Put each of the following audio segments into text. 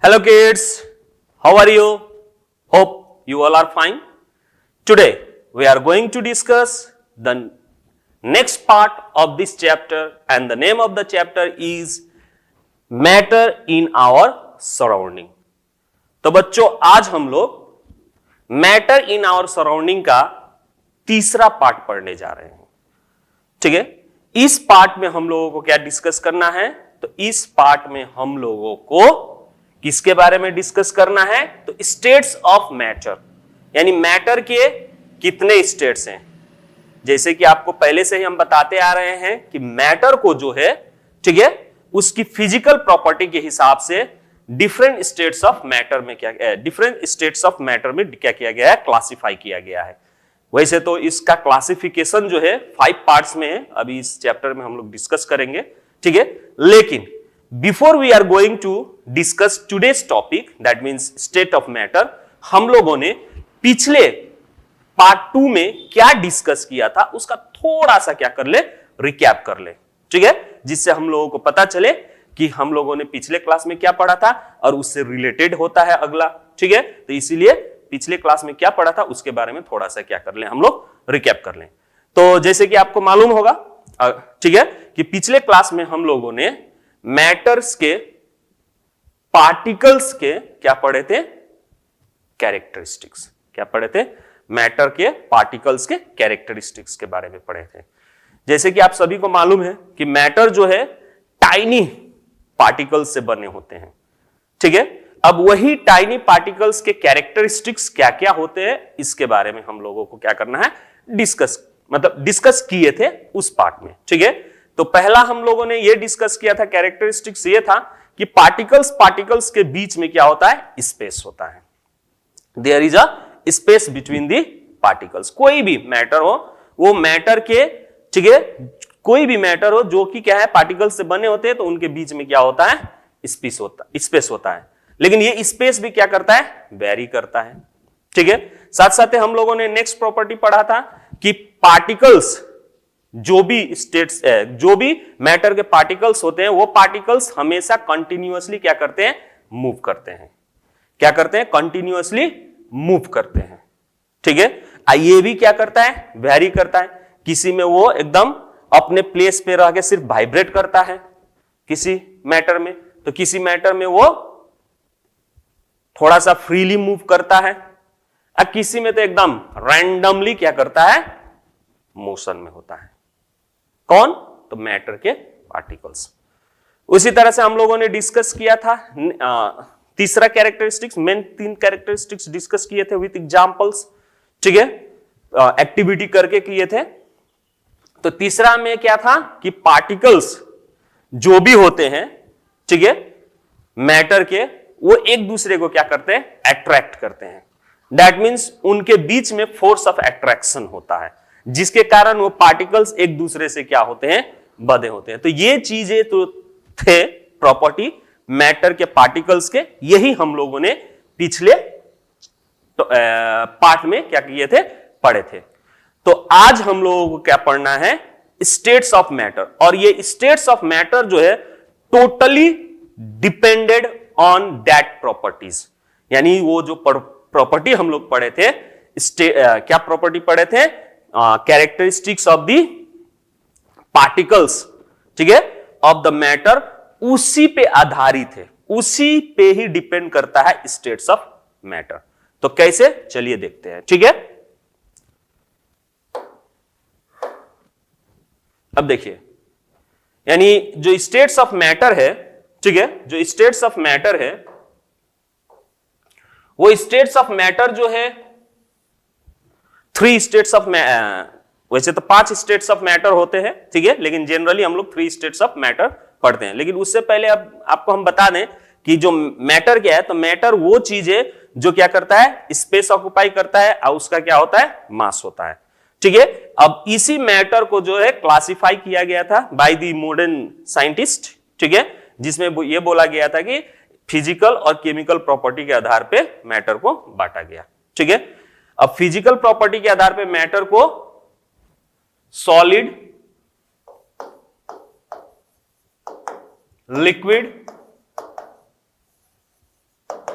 Hello kids, how are you? Hope you all are fine. Today we are going to discuss the next part of this chapter and the name of the chapter is Matter in our Surrounding. तो बच्चों आज हम लोग matter in our surrounding का तीसरा part पढ़ने जा रहे हैं. ठीक है, इस पार्ट में हम लोगों को क्या डिस्कस करना है? तो इस पार्ट में हम लोगों को किसके बारे में डिस्कस करना है? तो स्टेट्स ऑफ मैटर, यानी मैटर के कितने स्टेट्स हैं. जैसे कि आपको पहले से ही हम बताते आ रहे हैं कि मैटर को जो है, ठीक है, उसकी फिजिकल प्रॉपर्टी के हिसाब से डिफरेंट स्टेट्स ऑफ मैटर में क्या किया गया है? क्लासिफाई किया गया है. वैसे तो इसका क्लासिफिकेशन जो है 5 पार्ट्स में है, अभी इस चैप्टर में हम लोग डिस्कस करेंगे. ठीक है, लेकिन before we are going to discuss today's topic that means state of matter, हम लोगों ने पिछले पार्ट 2 में क्या डिस्कस किया था उसका थोड़ा सा क्या कर ले, रिकैप कर ले. ठीक है, जिससे हम लोगों को पता चले कि हम लोगों ने पिछले क्लास में क्या पढ़ा था और उससे रिलेटेड होता है अगला. ठीक है, तो इसीलिए पिछले क्लास में क्या पढ़ा था उसके बारे में थोड़ा सा क्या कर लें, हम लोग रिकैप कर लें. तो जैसे कि आपको मालूम होगा, ठीक है, कि पिछले क्लास में हम लोगों ने मैटर्स के पार्टिकल्स के क्या पढ़े थे? कैरेक्टरिस्टिक्स. क्या पढ़े थे? मैटर के पार्टिकल्स के कैरेक्टरिस्टिक्स के बारे में पढ़े थे. जैसे कि आप सभी को मालूम है कि मैटर जो है टाइनी पार्टिकल्स से बने होते हैं. ठीक है, अब वही टाइनी पार्टिकल्स के कैरेक्टरिस्टिक्स क्या क्या होते हैं इसके बारे में हम लोगों को क्या करना है? डिस्कस किए थे उस पार्ट में. ठीक है, तो पहला हम लोगों ने यह डिस्कस किया था, कैरेक्टरिस्टिक्स ये था कि पार्टिकल्स के बीच में क्या होता है? स्पेस होता है. There is a space between the particles. कोई भी मैटर हो, वो मैटर के, ठीक है, कोई भी मैटर हो जो कि क्या है? पार्टिकल्स से बने होते हैं, तो उनके बीच में क्या होता है? स्पेस होता है. लेकिन ये स्पेस भी क्या करता है? वेरी करता है. ठीक है, साथ साथ हम लोगों ने नेक्स्ट प्रॉपर्टी पढ़ा था कि पार्टिकल्स जो भी मैटर के पार्टिकल्स होते हैं, वो पार्टिकल्स हमेशा कंटिन्यूअसली क्या करते हैं? मूव करते हैं. क्या करते हैं? कंटिन्यूअसली मूव करते हैं. ठीक है, ये भी क्या करता है? वेरी करता है. किसी में वो एकदम अपने प्लेस पे रह के सिर्फ वाइब्रेट करता है किसी मैटर में, तो किसी मैटर में वो थोड़ा सा फ्रीली मूव करता है, और किसी में तो एकदम रैंडमली क्या करता है? मोशन में होता है. कौन? तो मैटर के पार्टिकल्स. उसी तरह से हम लोगों ने डिस्कस किया था तीसरा कैरेक्टरिस्टिक्स, मेन 3 कैरेक्टरिस्टिक्स डिस्कस किए थे विथ एग्जांपल्स. ठीक है, एक्टिविटी करके किए थे. तो तीसरा में क्या था कि पार्टिकल्स जो भी होते हैं, ठीक है, मैटर के, वो एक दूसरे को क्या करते हैं? अट्रैक्ट करते हैं. दैट मींस उनके बीच में फोर्स ऑफ अट्रैक्शन होता है, जिसके कारण वो पार्टिकल्स एक दूसरे से क्या होते हैं? बंधे होते हैं. तो ये चीजें तो थे प्रॉपर्टी मैटर के पार्टिकल्स के, यही हम लोगों ने पिछले पार्ट में क्या किए थे? पढ़े थे. तो आज हम लोगों को क्या पढ़ना है? States of matter. और ये स्टेट्स ऑफ मैटर जो है totally depended on that properties. यानी वो जो प्रॉपर्टी हम लोग पढ़े थे, क्या प्रॉपर्टी पढ़े थे? कैरेक्टरिस्टिक्स ऑफ द पार्टिकल्स, ठीक है, ऑफ द मैटर, उसी पे आधारित है, उसी पे ही डिपेंड करता है स्टेट्स ऑफ मैटर. तो कैसे? चलिए देखते हैं. ठीक है, अब देखिए, यानी जो स्टेट्स ऑफ मैटर है, ठीक है, जो स्टेट्स ऑफ मैटर है, वो स्टेट्स ऑफ मैटर जो है 3 स्टेट्स ऑफ, वैसे तो 5 स्टेट्स ऑफ मैटर होते हैं, ठीक है, लेकिन जनरली हम लोग 3 स्टेट्स ऑफ मैटर पढ़ते हैं. लेकिन उससे पहले अब आपको हम बता दें कि जो मैटर क्या है, तो मैटर वो चीज है जो क्या करता है? स्पेस ऑक्युपाई करता है, और उसका क्या होता है? मास होता है. ठीक है, अब इसी मैटर को जो है क्लासिफाई किया गया था बाय द मॉडर्न साइंटिस्ट. ठीक है, जिसमें ये बोला गया था कि फिजिकल और केमिकल प्रॉपर्टी के आधार पे मैटर को बांटा गया. ठीक है, अब फिजिकल प्रॉपर्टी के आधार पे मैटर को सॉलिड, लिक्विड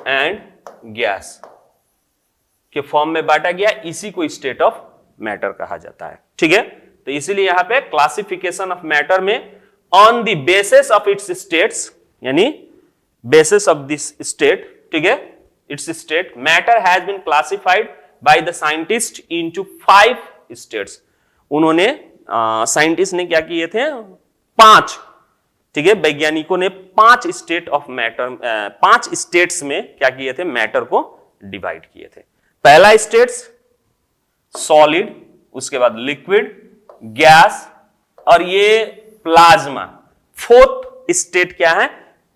एंड गैस के फॉर्म में बांटा गया, इसी को स्टेट ऑफ मैटर कहा जाता है। ठीक है, तो इसीलिए यहां पे क्लासिफिकेशन ऑफ मैटर में on the basis of its states, यानी बेसिस ऑफ दिस स्टेट, ठीक है, its state, matter has been classified by the scientist into 5 states. उन्होंने साइंटिस्ट ने क्या किए थे, 5, ठीक है, वैज्ञानिकों ने 5 स्टेट ऑफ मैटर, 5 स्टेट्स में क्या किए थे, मैटर को डिवाइड किए थे। पहला स्टेट्स सॉलिड, उसके बाद लिक्विड, गैस और ये प्लाज्मा। 4th स्टेट क्या है,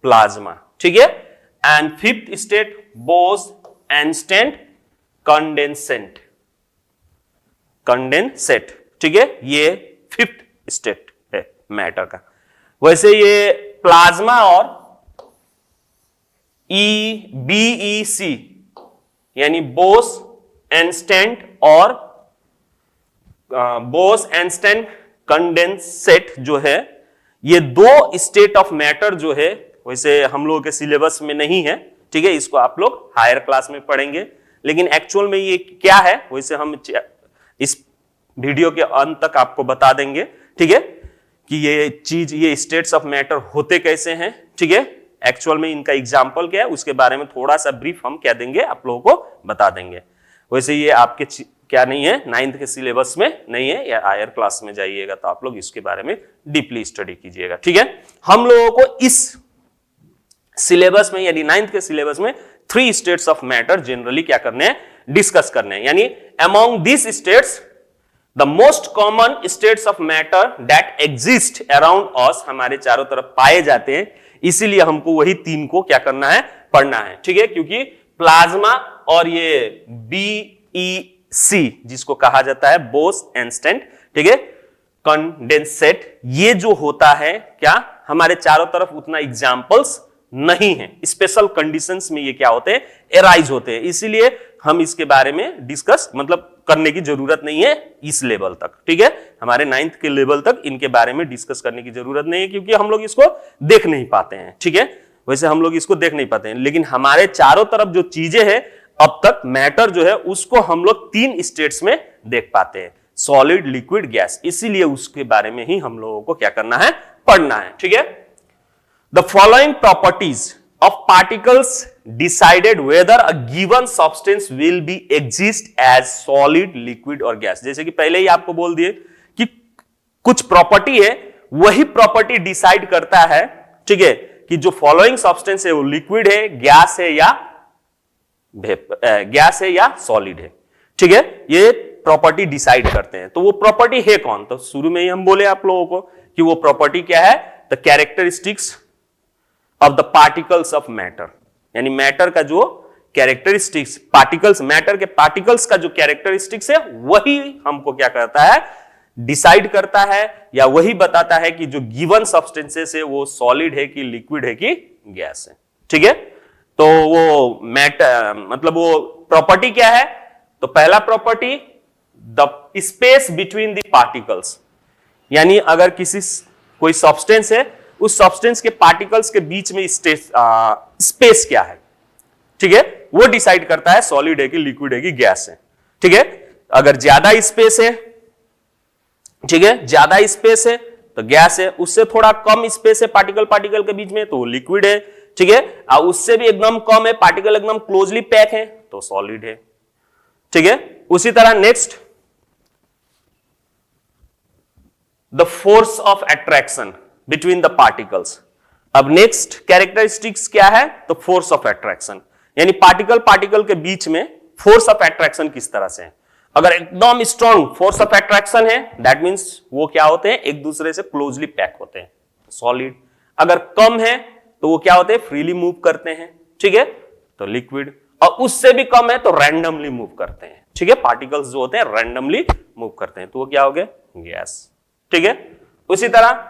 प्लाज्मा। ठीक है, and 5th state Bose Einstein condensate, condensate. ठीक है, ये 5th स्टेट है मैटर का। वैसे ये प्लाज्मा और BEC यानी बोस इंस्टेंट और बोस इंस्टेंट कंडेंसेट जो है, ये 2 स्टेट ऑफ मैटर जो है, वैसे हम लोगों के सिलेबस में नहीं है। ठीक है, इसको आप लोग हायर क्लास में पढ़ेंगे, लेकिन एक्चुअल में ये क्या है वैसे हम इस वीडियो के अंत तक आपको बता देंगे। ठीक है, कि ये चीज, ये स्टेट्स ऑफ मैटर होते कैसे हैं। ठीक है, एक्चुअल में इनका एग्जाम्पल क्या है उसके बारे में थोड़ा सा ब्रीफ हम क्या देंगे, आप लोगों को बता देंगे। वैसे ये आपके क्या नहीं है, 9th के सिलेबस में नहीं है, या हायर क्लास में जाइएगा तो आप लोग इसके बारे में डीपली स्टडी कीजिएगा। ठीक है, हम लोगों को इस सिलेबस में यानी 9th के सिलेबस में 3 स्टेट्स ऑफ मैटर जनरली क्या करने हैं, डिस्कस करने हैं। यानी among this states the most common states of matter that exist around us, हमारे चारों तरफ पाए जाते हैं, इसीलिए हमको वही 3 को क्या करना है, पढ़ना है। ठीक है, क्योंकि प्लाज्मा और ये BEC जिसको कहा जाता है बोस इंस्टेंट, ठीक है, कंडेंसेट, ये जो होता है क्या, हमारे चारों तरफ उतना एग्जांपल्स नहीं है। स्पेशल कंडीशंस में ये क्या होते हैं, एराइज होते हैं, इसीलिए हम इसके बारे में डिस्कस मतलब करने की जरूरत नहीं है इस लेवल तक। ठीक है, हमारे 9th के लेवल तक इनके बारे में डिस्कस करने की जरूरत नहीं है, क्योंकि हम लोग इसको देख नहीं पाते हैं। ठीक है, वैसे हम लोग इसको देख नहीं पाते हैं, लेकिन हमारे चारों तरफ जो चीजें हैं अब तक मैटर जो है उसको हम लोग 3 स्टेट्स में देख पाते हैं, सॉलिड, लिक्विड, गैस, इसीलिए उसके बारे में ही हम लोगों को क्या करना है, पढ़ना है। ठीक है, the following properties of particles decided whether a given substance will be exist as solid, liquid और gas। जैसे कि पहले ही आपको बोल दिए कि कुछ प्रॉपर्टी है, वही प्रॉपर्टी डिसाइड करता है, ठीक है, कि जो फॉलोइंग सब्सटेंस है वो लिक्विड है, गैस है या सॉलिड है। ठीक है, ये प्रॉपर्टी डिसाइड करते हैं। तो वो प्रॉपर्टी है कौन, तो शुरू में ही हम बोले आप लोगों को कि वो प्रॉपर्टी क्या है, the characteristics of the particles of matter, यानी मैटर का जो कैरेक्टरिस्टिक्स, पार्टिकल्स, मैटर के पार्टिकल्स का जो कैरेक्टरिस्टिक्स है वही हमको क्या करता है, डिसाइड करता है, या वही बताता है कि जो गिवन सब्सटेंसेस है वो सॉलिड है कि लिक्विड है कि गैस है। ठीक है, तो वो मैटर मतलब वो प्रॉपर्टी क्या है, तो पहला property the space between the particles, यानी अगर कोई सब्सटेंस है, उस सब्सटेंस के पार्टिकल्स के बीच में स्पेस क्या है, ठीक है, वो डिसाइड करता है सॉलिड है कि लिक्विड है कि गैस है। ठीक है, अगर ज्यादा स्पेस है, ठीक है, ज्यादा स्पेस है तो गैस है, उससे थोड़ा कम स्पेस है पार्टिकल के बीच में तो वो लिक्विड है। ठीक है, और उससे भी एकदम कम है, पार्टिकल एकदम क्लोजली पैक है तो सॉलिड है। ठीक है, उसी तरह next the force of attraction between the particles. अब नेक्स्ट कैरेक्टरिस्टिक्स क्या है, तो फोर्स ऑफ अट्रैक्शन, यानी पार्टिकल के बीच में फोर्स ऑफ अट्रैक्शन किस तरह से है। अगर एकदम स्ट्रॉन्ग फोर्स ऑफ अट्रैक्शन है, दैट मींस वो क्या होते हैं, एक दूसरे से क्लोजली पैक होते हैं, सॉलिड। अगर कम है तो वो क्या होते हैं, फ्रीली मूव करते हैं। ठीक है, तो लिक्विड। और उससे भी कम है तो रैंडमली मूव करते हैं। ठीक है, पार्टिकल्स जो होते हैं रैंडमली मूव करते हैं, तो वो क्या हो गया, गैस। ठीक है, उसी तरह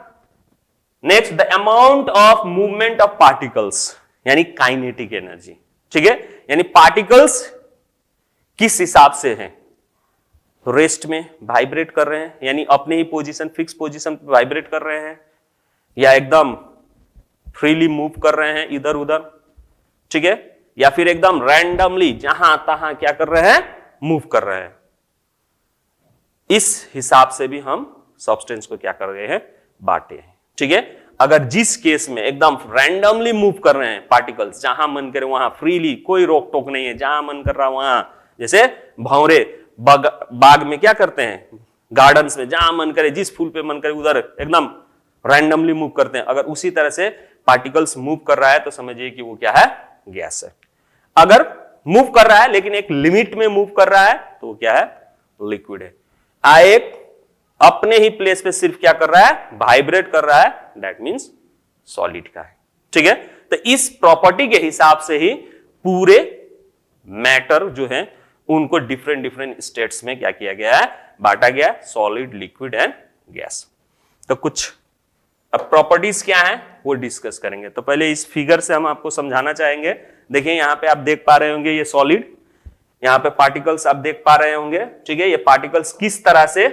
next the amount of movement of particles, यानी काइनेटिक एनर्जी। ठीक है, यानी पार्टिकल्स किस हिसाब से हैं, रेस्ट में वाइब्रेट कर रहे हैं, यानी अपने ही पोजीशन, फिक्स पोजीशन पे वाइब्रेट कर रहे हैं, या एकदम फ्रीली मूव कर रहे हैं इधर उधर। ठीक है, या फिर एकदम रैंडमली जहां तहां क्या कर रहे हैं, मूव कर रहे हैं। इस हिसाब से भी हम सब्सटेंस को क्या कर रहे हैं, बांटे हैं। ठीक है, अगर जिस केस में एकदम रैंडमली मूव कर रहे हैं पार्टिकल्स, जहां मन करे वहां फ्रीली, कोई रोक टोक नहीं है, जहां मन कर रहा वहां, जैसे भंवरे बाग में क्या करते हैं, गार्डन्स में जहां मन करे, जिस फूल पे मन करे उधर एकदम रैंडमली मूव करते हैं। अगर उसी तरह से पार्टिकल्स मूव कर रहा है तो समझिए कि वो क्या है, गैस है। अगर मूव कर रहा है लेकिन एक लिमिट में मूव कर रहा है तो वो क्या है, लिक्विड है। एक अपने ही प्लेस पे सिर्फ क्या कर रहा है, वाइब्रेट कर रहा है, दैट मींस सॉलिड का है। ठीक है, तो इस प्रॉपर्टी के हिसाब से ही पूरे मैटर जो है उनको डिफरेंट डिफरेंट स्टेट्स में क्या किया गया है, बांटा गया है, सॉलिड, लिक्विड एंड गैस। तो कुछ अब प्रॉपर्टीज क्या है वो डिस्कस करेंगे। तो पहले इस फिगर से हम आपको समझाना चाहेंगे। देखिए यहां पे आप देख पा रहे होंगे ये सॉलिड, यहां पे पार्टिकल्स आप देख पा रहे होंगे। ठीक है, ये पार्टिकल्स किस तरह से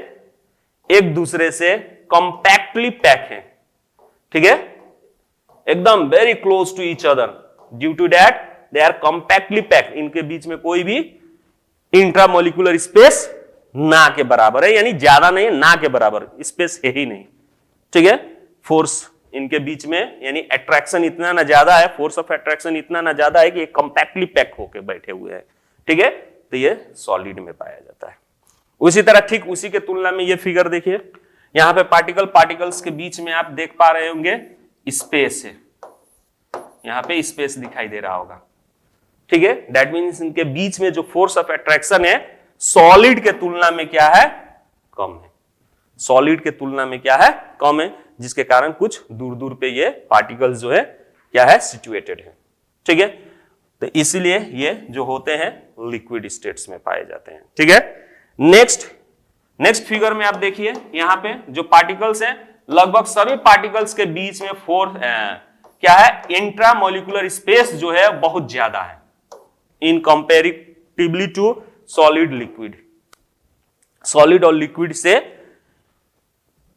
एक दूसरे से कॉम्पैक्टली पैक हैं। ठीक है, एकदम very close to each other, due to that they are compactly packed. इनके बीच में कोई भी इंट्रामोलिकुलर स्पेस ना के बराबर है, यानी ज्यादा नहीं है, ना के बराबर स्पेस है ही नहीं। ठीक है, फोर्स इनके बीच में यानी अट्रैक्शन इतना ना ज्यादा है, फोर्स ऑफ अट्रैक्शन इतना ना ज्यादा है कि ये कॉम्पैक्टली पैक होके बैठे हुए हैं। ठीक है, तो ये सॉलिड में पाया जाता है। उसी तरह ठीक उसी के तुलना में ये फिगर देखिए, यहां पे पार्टिकल्स के बीच में आप देख पा रहे होंगे स्पेस है, यहां पे स्पेस दिखाई दे रहा होगा। ठीक है, दैट मींस इनके बीच में जो फोर्स ऑफ अट्रैक्शन है सॉलिड के तुलना में क्या है, कम है। सॉलिड के तुलना में क्या है, कम है, जिसके कारण कुछ दूर दूर पे ये पार्टिकल्स जो है क्या है, सिचुएटेड है। ठीक है, तो इसीलिए ये जो होते हैं लिक्विड स्टेट्स में पाए जाते हैं। ठीक है, नेक्स्ट फिगर में आप देखिए, यहां पे जो पार्टिकल्स हैं लगभग सभी पार्टिकल्स के बीच में फोर्स क्या है, इंट्रामोलिकुलर स्पेस जो है बहुत ज्यादा है in comparatively to solid liquid. Solid और लिक्विड से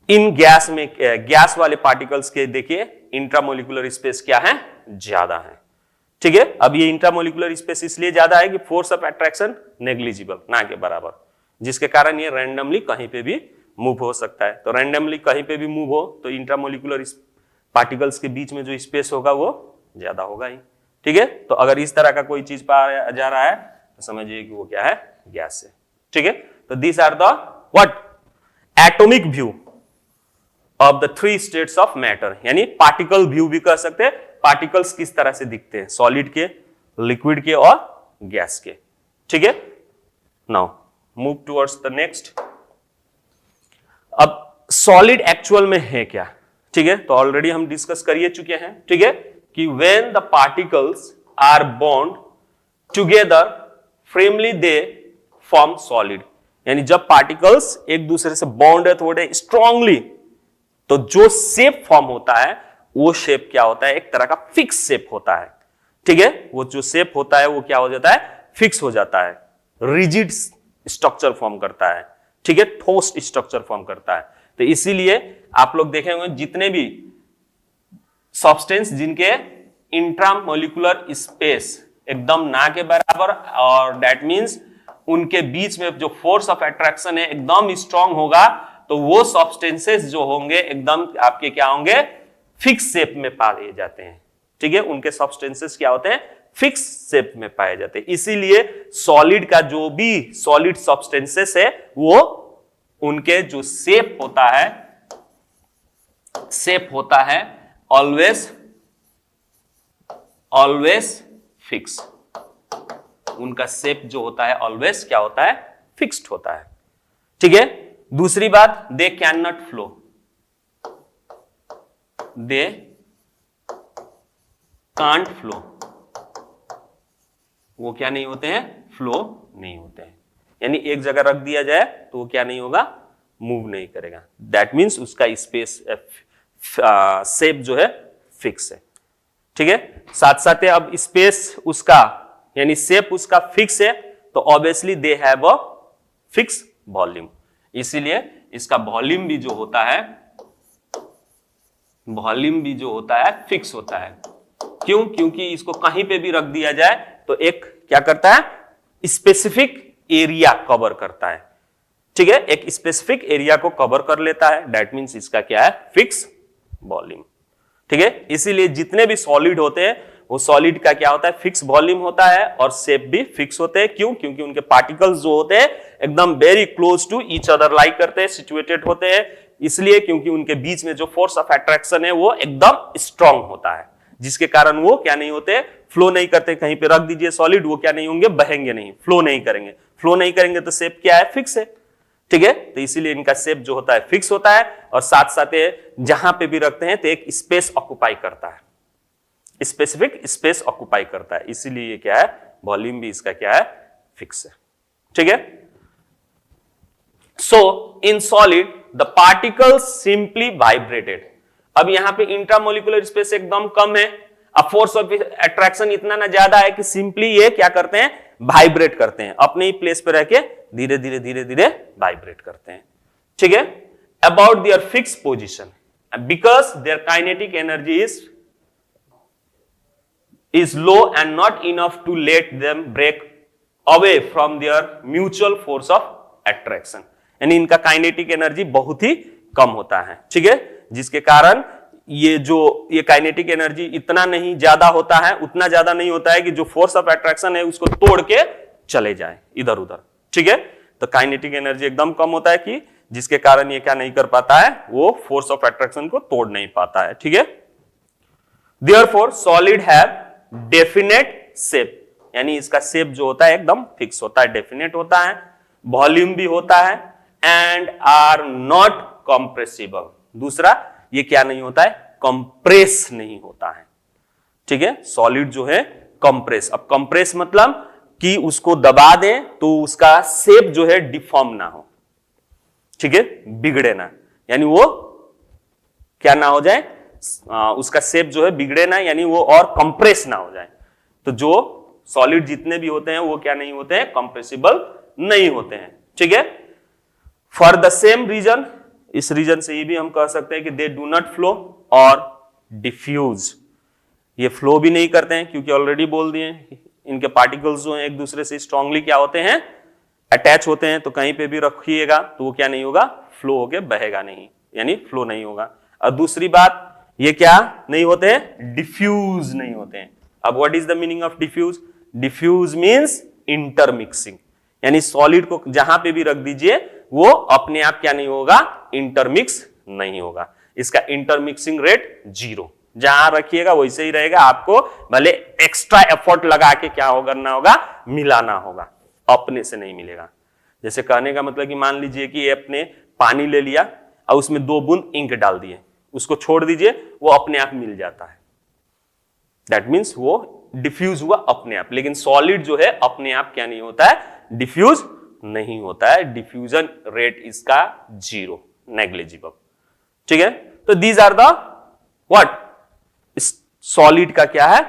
इन गैस में, गैस वाले पार्टिकल्स के देखिए इंट्रामोलिकुलर स्पेस क्या है, ज्यादा है। ठीक है, अब ये इंट्रामोलिकुलर स्पेस इसलिए ज्यादा है कि फोर्स ऑफ अट्रैक्शन नेग्लिजिबल, ना के बराबर, जिसके कारण ये रैंडमली कहीं पे भी मूव हो सकता है। तो रैंडमली कहीं पे भी मूव हो तो इंट्रामोलिकुलर पार्टिकल्स के बीच में जो स्पेस होगा वो ज्यादा होगा ही। ठीक है, तो अगर इस तरह का कोई चीज पाया जा रहा है तो समझिए कि वो क्या है, गैस है। ठीक है, तो this are the what atomic view of the three states of matter, यानी पार्टिकल व्यू भी कह सकते हैं। पार्टिकल्स किस तरह से दिखते हैं, सॉलिड के, लिक्विड के और गैस के। ठीक है, now move towards the next. अब सॉलिड एक्चुअल में है क्या, ठीक है, तो ऑलरेडी हम डिस्कस कर चुके हैं। ठीक है, कि when the particles are bond together firmly they form solid, यानी जब पार्टिकल्स एक दूसरे से बॉन्ड है थोड़े स्ट्रांगली, तो जो शेप फॉर्म होता है वो शेप क्या होता है, एक तरह का फिक्स शेप होता है। ठीक है, वो जो शेप होता है वो क्या हो जाता है, फिक्स हो जाता है, रिजिड स्ट्रक्चर फॉर्म करता है। ठीक है, ठोस स्ट्रक्चर फॉर्म करता है। तो इसीलिए आप लोग देखेंगे जितने भी सब्सटेंस जिनके इंट्रामोलिकुलर स्पेस एकदम ना के बराबर, और दैट मींस उनके बीच में जो फोर्स ऑफ अट्रैक्शन है एकदम स्ट्रांग होगा, तो वो सब्सटेंसेस जो होंगे एकदम आपके क्या होंगे, फिक्स शेप में पाए जाते हैं। ठीक है, उनके सब्सटेंसेस क्या होते हैं, फिक्स शेप में पाए जाते हैं। इसीलिए सॉलिड का जो भी सॉलिड सब्सटेंसेस है वो उनके जो शेप होता है ऑलवेज फिक्स। उनका शेप जो होता है ऑलवेज क्या होता है, फिक्स्ड होता है। ठीक है, दूसरी बात, they can not flow, they can't flow, वो क्या नहीं होते हैं, फ्लो नहीं होते हैं। यानी एक जगह रख दिया जाए तो वो क्या नहीं होगा, मूव नहीं करेगा। दैट मीन्स उसका स्पेस शेप जो है फिक्स है। ठीक है, साथ साथ अब स्पेस उसका यानी शेप उसका फिक्स है, तो obviously they have a fix volume. इसीलिए इसका वॉल्यूम भी जो होता है फिक्स होता है। क्यों? क्योंकि इसको कहीं पे भी रख दिया जाए तो एक क्या करता है, स्पेसिफिक एरिया कवर करता है, ठीक है, एक स्पेसिफिक एरिया को कवर कर लेता है, दैट मींस इसका क्या है, फिक्स वॉल्यूम, ठीक है। इसीलिए जितने भी सॉलिड होते हैं वो सॉलिड का क्या होता है, फिक्स वॉल्यूम होता है और शेप भी फिक्स होते हैं। क्यों? क्योंकि उनके पार्टिकल्स जो होते हैं एकदम very close to each other like करते हैं, सिचुएटेड होते हैं, इसलिए क्योंकि उनके बीच में जो फोर्स ऑफ अट्रैक्शन है वो एकदम स्ट्रांग होता है, जिसके कारण वो क्या नहीं होते, फ्लो नहीं करते। कहीं पे रख दीजिए सॉलिड, वो क्या नहीं होंगे, बहेंगे नहीं, फ्लो नहीं करेंगे। फ्लो नहीं करेंगे तो शेप क्या है, फिक्स है, ठीक है। तो इसीलिए इनका शेप जो होता है फिक्स होता है और साथ साथ जहां पे भी रखते हैं तो एक स्पेस ऑक्युपाई करता है, स्पेसिफिक स्पेस ऑक्युपाई करता है, इसीलिए ये क्या है, वॉल्यूम भी इसका क्या है, फिक्स है, ठीक है। So in solid the particles simply vibrated. अब यहां पे इंट्रामोलिकुलर स्पेस एकदम कम है, अब फोर्स ऑफ अट्रैक्शन इतना ना ज्यादा है कि सिंपली ये क्या करते हैं, वाइब्रेट करते हैं, अपने ही प्लेस पे रह के धीरे धीरे धीरे धीरे वाइब्रेट करते हैं, ठीक है, about their fix position, because their kinetic energy is low and not enough to let them break away from their mutual force of attraction। यानी इनका काइनेटिक एनर्जी बहुत ही कम होता है, ठीक है, जिसके कारण ये काइनेटिक एनर्जी इतना नहीं ज्यादा होता है, उतना ज्यादा नहीं होता है कि जो फोर्स ऑफ अट्रैक्शन है उसको तोड़ के चले जाए इधर उधर, ठीक है। तो काइनेटिक एनर्जी एकदम कम होता है कि जिसके कारण ये क्या नहीं कर पाता है, वो फोर्स ऑफ अट्रैक्शन को तोड़ नहीं पाता है, ठीक है। Therefore solid have definite shape, यानी इसका शेप जो होता है एकदम फिक्स होता है, डेफिनेट होता है, वॉल्यूम भी होता है, एंड आर नॉट कंप्रेसिबल। दूसरा, ये क्या नहीं होता है, कंप्रेस नहीं होता है, ठीक है। सॉलिड जो है कंप्रेस, अब कंप्रेस मतलब कि उसको दबा दें तो उसका शेप जो है डिफॉर्म ना हो, ठीक है, बिगड़े ना, यानी वो क्या ना हो जाए, उसका शेप जो है बिगड़े ना, यानी वो और कंप्रेस ना हो जाए। तो जो सॉलिड जितने भी होते हैं वो क्या नहीं होते हैं, कंप्रेसिबल नहीं होते हैं, ठीक है। फॉर द सेम रीजन, इस रीजन से ये भी हम कह सकते हैं कि दे डू नॉट फ्लो और डिफ्यूज, ये फ्लो भी नहीं करते हैं क्योंकि ऑलरेडी बोल दिए इनके पार्टिकल्स जो हैं एक दूसरे से स्ट्रांगली क्या होते हैं, अटैच होते हैं। तो कहीं पे भी रखिएगा तो वो क्या नहीं होगा, फ्लो होके बहेगा नहीं, यानी फ्लो नहीं होगा। और दूसरी बात, ये क्या नहीं होते हैं, डिफ्यूज नहीं होते हैं। अब what is the meaning of diffuse? Diffuse means intermixing, यानी सॉलिड को जहां पे भी रख दीजिए वो अपने आप क्या नहीं होगा, इंटरमिक्स नहीं होगा। इसका इंटरमिक्सिंग रेट 0, जहां रखिएगा वैसे ही रहेगा, आपको भले एक्स्ट्रा एफर्ट लगा के क्या करना होगा, मिलाना होगा, अपने से नहीं मिलेगा। जैसे कहने का मतलब कि मान लीजिए कि ये अपने पानी ले लिया और उसमें 2 बूंद इंक डाल दिए, उसको छोड़ दीजिए, वो अपने आप मिल जाता है, दैट मीन्स वो डिफ्यूज हुआ अपने आप। लेकिन सॉलिड जो है अपने आप क्या नहीं होता है, डिफ्यूज नहीं होता है, डिफ्यूजन रेट इसका 0, नेग्लिजिबल, ठीक है। तो these are the what, solid का क्या है,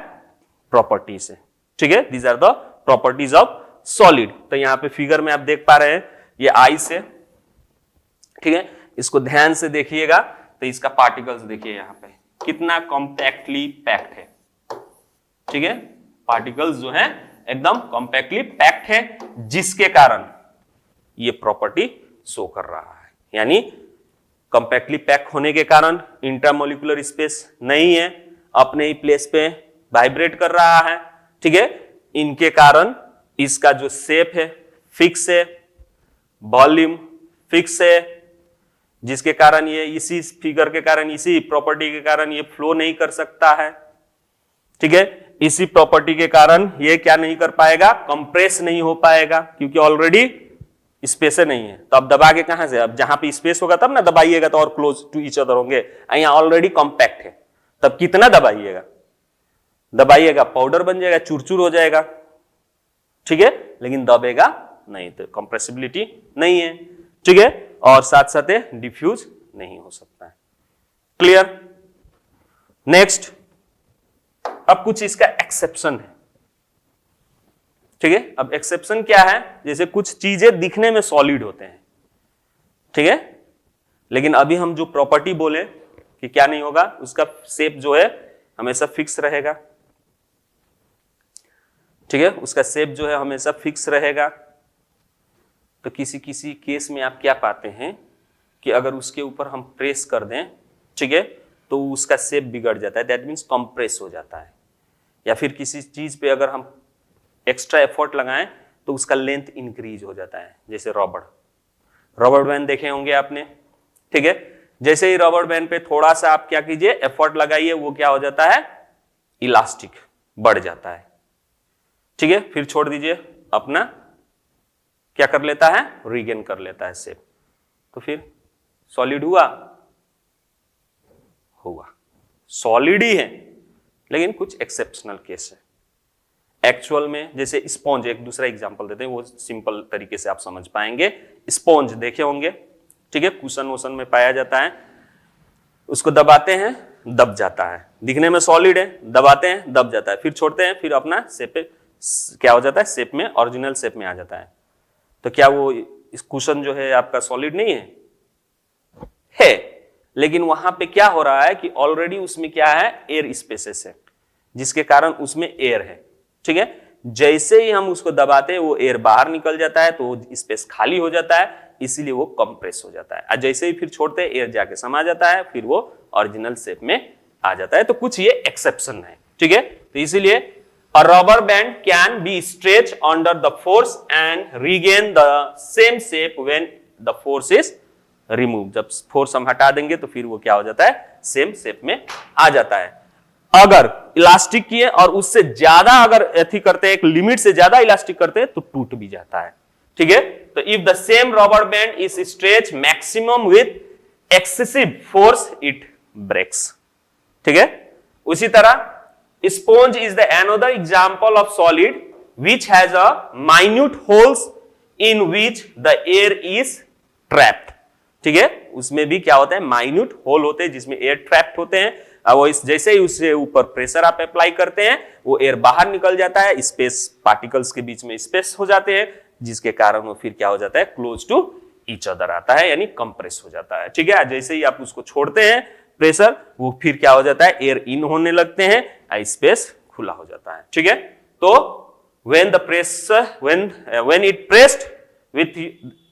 प्रॉपर्टीज है, ठीक है, these are the properties of solid. तो यहां पे फिगर में आप देख पा रहे हैं ये आइस है, ठीक है, इसको ध्यान से देखिएगा तो इसका पार्टिकल्स देखिए यहां पे कितना कॉम्पैक्टली पैक्ड है, ठीक है, पार्टिकल्स जो है एकदम कॉम्पैक्टली पैक्ड है, जिसके कारण ये प्रॉपर्टी शो कर रहा है। यानी कॉम्पैक्टली पैक होने के कारण इंट्रामोलिकुलर स्पेस नहीं है, अपने ही प्लेस पे वाइब्रेट कर रहा है, ठीक है, इनके कारण इसका जो शेप है फिक्स है, वॉल्यूम फिक्स है, जिसके कारण ये इसी फिगर के कारण, इसी प्रॉपर्टी के कारण ये फ्लो नहीं कर सकता है, ठीक है। इसी प्रॉपर्टी के कारण ये क्या नहीं कर पाएगा, कंप्रेस नहीं हो पाएगा, क्योंकि ऑलरेडी स्पेस नहीं है। तो अब दबा के कहां से, अब जहां पे स्पेस होगा तब ना दबाइएगा तो और क्लोज टू ईच अदर होंगे, यहां ऑलरेडी कॉम्पैक्ट है, तब कितना दबाइएगा, दबाइएगा पाउडर बन जाएगा, चूरचूर हो जाएगा, ठीक है, लेकिन दबेगा नहीं, तो कंप्रेसिबिलिटी नहीं है, ठीक है, और साथ साथ डिफ्यूज नहीं हो सकता है। क्लियर? नेक्स्ट, अब कुछ इसका एक्सेप्शन है, ठीक है। अब एक्सेप्शन क्या है, जैसे कुछ चीजें दिखने में सॉलिड होते हैं, ठीक है, लेकिन अभी हम जो प्रॉपर्टी बोले कि क्या नहीं होगा, उसका शेप जो है हमेशा फिक्स रहेगा, ठीक है, उसका शेप जो है हमेशा फिक्स रहेगा। तो किसी किसी केस में आप क्या पाते हैं कि अगर उसके ऊपर हम प्रेस कर दें, ठीक है, तो उसका शेप बिगड़ जाता है, दैट मीन्स कंप्रेस हो जाता है। या फिर किसी चीज पे अगर हम एक्स्ट्रा एफर्ट लगाएं तो उसका लेंथ इंक्रीज हो जाता है, जैसे रबड़ बैंड देखे होंगे आपने, ठीक है। जैसे ही रबड़ बैंड पे थोड़ा सा आप क्या कीजिए, एफर्ट लगाइए, वो क्या हो जाता है, इलास्टिक बढ़ जाता है, ठीक है। फिर छोड़ दीजिए, अपना क्या कर लेता है, रीगेन कर लेता है शेप। तो फिर सॉलिड हुआ, सॉलिड ही है, लेकिन कुछ एक्सेप्शनल केस है। एक्चुअल में जैसे स्पॉन्ज, एक दूसरा एग्जांपल देते हैं, वो सिंपल तरीके से आप समझ पाएंगे। स्पॉन्ज देखे होंगे, ठीक है, कुशन वुशन में पाया जाता है, उसको दबाते हैं, दब जाता है, दिखने में सॉलिड है, दबाते हैं, दब जाता है, फिर छोड़ते हैं, फिर अपना शेप पे क्या हो जाता है, शेप में, ओरिजिनल शेप में आ जाता है। तो क्या वो इस कुशन जो है आपका सॉलिड नहीं है, लेकिन वहां पे क्या हो रहा है कि ऑलरेडी उसमें क्या है, एयर स्पेसेस है, जिसके कारण उसमें एयर है, ठीक है। जैसे ही हम उसको दबाते हैं वो एयर बाहर निकल जाता है, तो स्पेस खाली हो जाता है, इसीलिए वो कंप्रेस हो जाता है। और जैसे ही फिर छोड़ते हैं, एयर जाके समा जाता है, फिर वो ओरिजिनल शेप में आ जाता है। तो कुछ ये एक्सेप्शन है, ठीक है। तो इसीलिए a rubber band can be stretched under the force and regain the same shape when the force is removed। जब फोर्स हम हटा देंगे तो फिर वो क्या हो जाता है, सेम शेप में आ जाता है। अगर इलास्टिक किए और उससे ज्यादा अगर एथी करते हैं, एक लिमिट से ज्यादा इलास्टिक करते हैं, तो टूट भी जाता है, ठीक है। तो if the same rubber band is stretch maximum with excessive force, it breaks, ठीक है। उसी तरह sponge is the another example of solid which has a minute holes in which the air is trapped, ठीक है। उसमें भी क्या होता है, माइन्यूट होल होते हैं जिसमें एयर ट्रैप्ड होते हैं। अब वो जैसे ही उससे ऊपर प्रेशर आप अप्लाई करते हैं, वो एयर बाहर निकल जाता है, स्पेस पार्टिकल्स के बीच में स्पेस हो जाते हैं, जिसके कारण वो फिर क्या हो जाता है, क्लोज टू ईच अदर आता है, यानी कंप्रेस हो जाता है, ठीक है। जैसे ही आप उसको छोड़ते हैं प्रेशर, वो फिर क्या हो जाता है, एयर इन होने लगते हैं, स्पेस खुला हो जाता है, ठीक है। तो when the pressure when it pressed with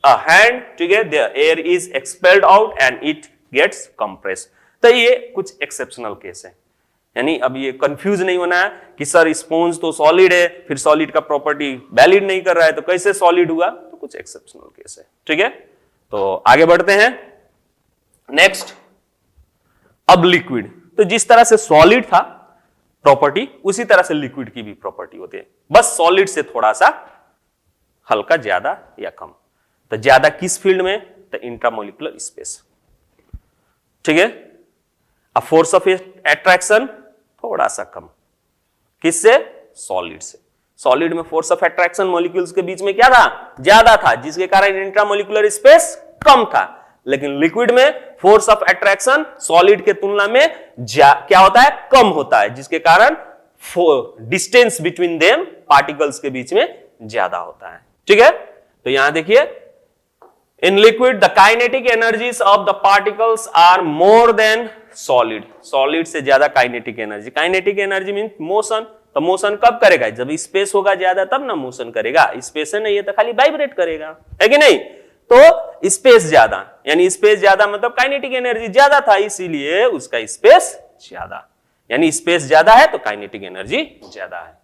a hand, ठीक है, the air is expelled out and it gets compressed। तो ये कुछ एक्सेप्शनल केस है, यानी अब ये कंफ्यूज नहीं होना है कि सर स्पॉन्ज तो सॉलिड है, फिर सॉलिड का प्रॉपर्टी वैलिड नहीं कर रहा है, तो कैसे सॉलिड हुआ, तो कुछ एक्सेप्शनल केस है, ठीक है। तो आगे बढ़ते हैं नेक्स्ट। अब लिक्विड, तो जिस तरह से सॉलिड था प्रॉपर्टी, उसी तरह से लिक्विड की भी प्रॉपर्टी होती है, बस सॉलिड से थोड़ा सा हल्का ज्यादा या कम। तो ज्यादा किस फील्ड में, तो इंट्रामोलिकुलर स्पेस, ठीक है। अब फोर्स ऑफ अट्रैक्शन थोड़ा सा कम, किससे, सॉलिड से। सॉलिड में फोर्स ऑफ अट्रैक्शन मॉलिक्यूल्स के बीच में क्या था, ज्यादा था, जिसके कारण इंट्रामोलिकुलर स्पेस कम था। लेकिन लिक्विड में फोर्स ऑफ अट्रैक्शन सॉलिड के तुलना में क्या होता है, कम होता है, जिसके कारण डिस्टेंस बिटवीन देम पार्टिकल्स के बीच में ज्यादा होता है, ठीक है। तो यहां देखिए, in liquid the kinetic energies of the particles are more than solid. Solid से ज्यादा kinetic energy, kinetic energy mean motion. तो मोशन कब करेगा, जब स्पेस होगा ज्यादा तब ना मोशन करेगा, स्पेस है नहीं है तो खाली वाइब्रेट करेगा, है कि नहीं। तो स्पेस ज्यादा, यानी स्पेस ज्यादा मतलब काइनेटिक एनर्जी ज्यादा था, इसीलिए उसका स्पेस ज्यादा, यानी स्पेस ज्यादा है तो काइनेटिक एनर्जी ज्यादा है।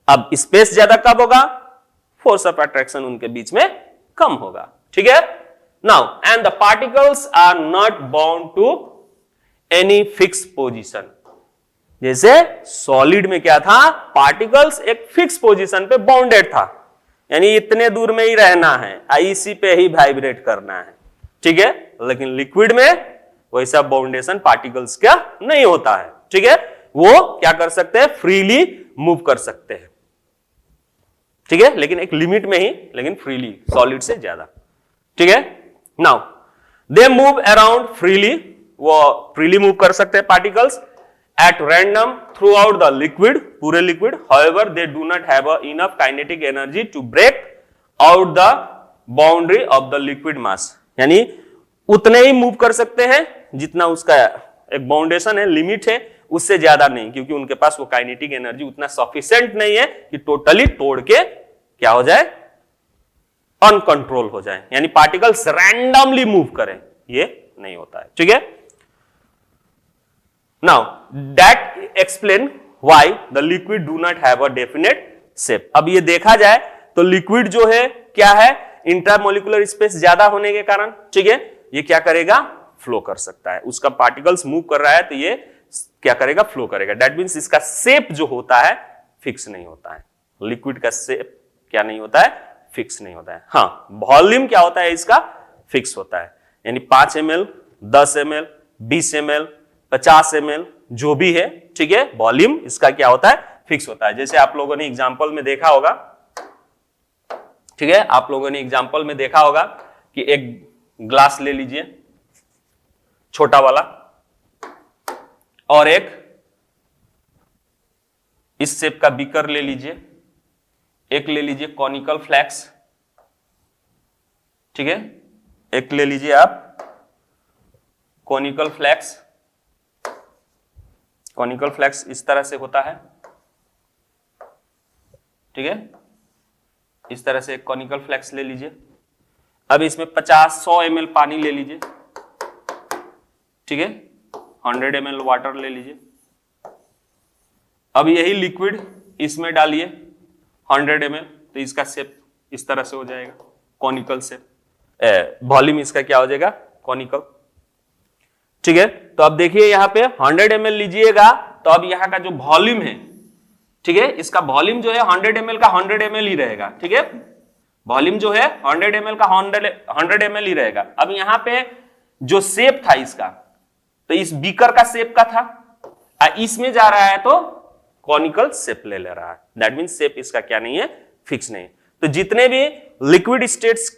अब स्पेस ज्यादा कब होगा, फोर्स ऑफ अट्रैक्शन उनके बीच में कम होगा, ठीक है। Now and the particles are not bound to any fix position. जैसे सॉलिड में क्या था, पार्टिकल्स एक फिक्स पोजीशन पे बाउंडेड था, यानी इतने दूर में ही रहना है, इसी पे ही वाइब्रेट करना है, ठीक है। लेकिन लिक्विड में वैसा बाउंडेशन पार्टिकल्स का नहीं होता है, ठीक है। वो क्या कर सकते हैं, फ्रीली मूव कर सकते हैं, ठीक है, लेकिन एक लिमिट में ही, लेकिन फ्रीली, सॉलिड से ज्यादा, ठीक है। Now they move around freely, वो फ्रीली मूव कर सकते हैं particles at random throughout the liquid, पूरे liquid, however they do not have enough kinetic energy to break out the boundary of the liquid mass। यानी उतने ही move कर सकते हैं जितना उसका एक बाउंडेशन है, लिमिट है, उससे ज्यादा नहीं, क्योंकि उनके पास वो काइनेटिक एनर्जी उतना सफिशिएंट नहीं है कि टोटली तोड़ के क्या हो जाए, अनकंट्रोल हो जाए, यानी पार्टिकल्स रैंडमली मूव करें, ये नहीं होता है। ठीक है, now that explain why the liquid do not have a definite shape. अब ये देखा जाए तो लिक्विड जो है क्या है, इंट्रामोलिकुलर स्पेस ज्यादा होने के कारण, ठीक है, ये क्या करेगा, फ्लो कर सकता है। उसका पार्टिकल्स मूव कर रहा है तो ये क्या करेगा, फ्लो करेगा। दैट मींस इसका शेप जो होता है फिक्स नहीं होता है। लिक्विड का शेप क्या नहीं होता है, फिक्स नहीं होता है। हाँ, वॉल्यूम क्या होता है इसका, फिक्स होता है, यानी 5 ml, 10 ml, 20 ml, 50 ml जो भी है, ठीक है, वॉल्यूम इसका क्या होता है, फिक्स होता है। जैसे आप लोगों ने एग्जांपल में देखा होगा, ठीक है, आप लोगों ने एग्जांपल में देखा होगा कि एक ग्लास ले लीजिए छोटा वाला, और एक इस शेप का बीकर ले लीजिए, एक ले लीजिए कॉनिकल फ्लैक्स, ठीक है, एक ले लीजिए आप कॉनिकल फ्लैक्स। कॉनिकल फ्लैक्स इस तरह से होता है, ठीक है, इस तरह से एक कॉनिकल फ्लैक्स ले लीजिए। अब इसमें 50-100 ml पानी ले लीजिए, ठीक है, 100 ml वाटर ले लीजिए। अब यही लिक्विड इसमें डालिए 100 ml, तो इसका शेप इस तरह से हो जाएगा, कॉनिकल शेप। वॉल्यूम इसका क्या हो जाएगा, कॉनिकल, ठीक है। तो अब देखिए यहां पे 100 ml लीजिएगा, तो अब यहां का जो वॉल्यूम है, ठीक है, इसका वॉल्यूम जो है 100 ml का 100 ml ही रहेगा, ठीक है, वॉल्यूम जो है 100 ml का 100 ml ही रहेगा। अब यहां पे जो शेप था इसका, तो इस बीकर का शेप का था, इसमें जा रहा है तो कॉनिकल शेप ले रहा है। दैट मींस शेप इसका क्या नहीं है, फिक्स नहीं। तो जितने भी लिक्विड स्टेट्स